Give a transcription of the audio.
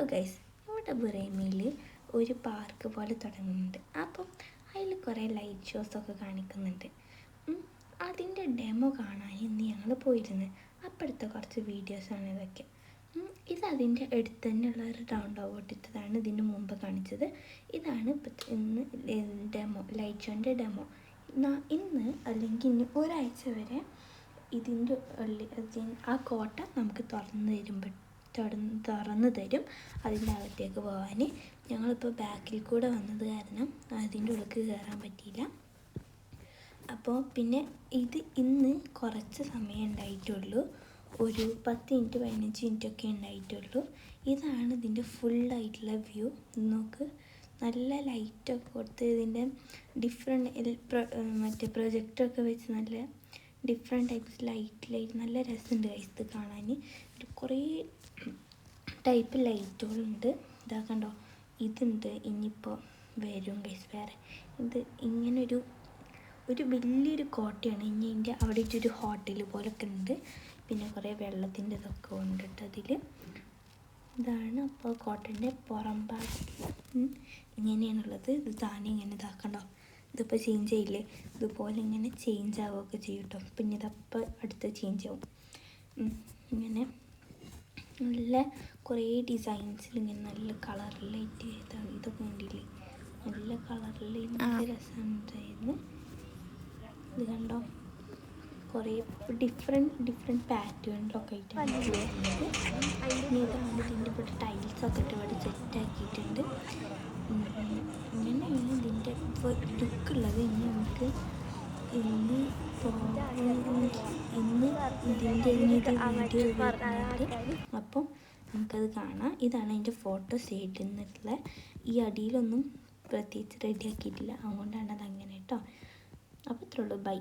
Hello guys, ഇവിടെ ബുറൈമയിൽ ഒരു park പോലെ തുടങ്ങുന്നുണ്ട്. അപ്പം അതിൽ കുറേ ലൈറ്റ് ഷോസൊക്കെ കാണിക്കുന്നുണ്ട്. അതിൻ്റെ ഡെമോ കാണാൻ ഇന്ന് ഞങ്ങൾ പോയിരുന്നു. അപ്പോഴത്തെ കുറച്ച് വീഡിയോസാണ് ഇതൊക്കെ. ഇത് അതിൻ്റെ അടുത്ത് തന്നെയുള്ള ഒരു റൗണ്ട് ഓടിച്ചതാണ് ഇതിന് മുമ്പ് കാണിച്ചത്. ഇതാണ് ഇന്ന് ഡെമോ, ലൈറ്റ് ഷോൻ്റെ ഡെമോ. ഇന്ന് അല്ലെങ്കിൽ ഇനി ഒരാഴ്ച വരെ ഇതിൻ്റെ ആ കോട്ട നമുക്ക് തുറന്നു തരും അതിൻ്റെ അകത്തേക്ക് പോകാൻ. ഞങ്ങളിപ്പോൾ ബാക്കിൽ കൂടെ വന്നത് കാരണം അതിൻ്റെ ഉള്ളിലേക്ക് കയറാൻ പറ്റിയില്ല. അപ്പോൾ പിന്നെ ഇത് ഇന്ന് കുറച്ച് സമയം ഉണ്ടായിട്ടുള്ളൂ, ഒരു 10 മിനിറ്റ് 15 മിനിറ്റൊക്കെ ഉണ്ടായിട്ടുള്ളൂ. ഇതാണ് ഇതിൻ്റെ ഫുള്ളായിട്ടുള്ള വ്യൂ. നോക്ക്, നല്ല ലൈറ്റൊക്കെ കൊടുത്ത് ഇതിൻ്റെ മറ്റേ പ്രൊജക്ടറൊക്കെ വെച്ച് നല്ല ഡിഫറെൻറ്റ് ടൈപ്സ് ലൈറ്റ് നല്ല രസമുണ്ട് ഗൈസ് ഇത് കാണാൻ. കുറേ ടൈപ്പ് ലൈറ്റുകളുണ്ട്. ഇതാ കണ്ടോ, ഇതുണ്ട്. ഇനിയിപ്പോൾ വരും ഗൈസ് വേറെ. ഇത് ഇങ്ങനൊരു വലിയൊരു കോട്ടയാണ്. ഇനി ഇതിൻ്റെ അവിടെ ഒരു ഹോട്ടൽ പോലൊക്കെ ഉണ്ട്. പിന്നെ കുറേ വെള്ളത്തിൻ്റെ ഇതൊക്കെ കൊണ്ടിട്ട് അതിൽ. ഇതാണ് അപ്പോൾ കോട്ടൻ്റെ പുറം ഭാഗം ഇങ്ങനെയാണുള്ളത്. ഇത് താനെ ഇങ്ങനെ ഇതാക്കണ്ടോ, ഇതിപ്പോൾ ചേഞ്ച് ചെയ്യില്ലേ, ഇതുപോലെ ഇങ്ങനെ ചേഞ്ച് ആവുകയൊക്കെ ചെയ്യും കേട്ടോ. പിന്നെ ഇതപ്പോൾ അടുത്ത് ചേഞ്ച് ആവും. ഇങ്ങനെ നല്ല കുറേ ഡിസൈൻസിൽ ഇങ്ങനെ നല്ല കളറിലായിട്ട് ഇതൊക്കെ വേണ്ടിയില്ലേ, നല്ല കളറിൽ നല്ല രസമുണ്ടായിരുന്നു. ഇത് കണ്ടോ, കുറേ ഡിഫറെൻറ്റ് പാറ്റേണിലൊക്കെ ആയിട്ടാണ് വരുന്നത്. ഇനി ഇതാണ് ഇതിൻ്റെ ഇവിടെ ടൈൽസൊക്കെ ഇട്ട് ഇവിടെ സെറ്റാക്കിയിട്ടുണ്ട്. ഇങ്ങനെയാണ് ഇതിൻ്റെ ഇപ്പോൾ ലുക്കുള്ളത്. ഇനി നമുക്ക് ഇന്ന് ഇതിൻ്റെ വീഡിയോ വരുന്നത്, അപ്പം നമുക്കത് കാണാം. ഇതാണ് അതിൻ്റെ ഫോട്ടോ സൈഡിൽ നിന്നിട്ടുള്ള. ഈ അടിയിലൊന്നും പ്രത്യേകിച്ച് റെഡിയാക്കിയിട്ടില്ല, അതുകൊണ്ടാണ് അതങ്ങനെ കേട്ടോ. അപ്പോൾ ഇത്രയുള്ളൂ, ബൈ.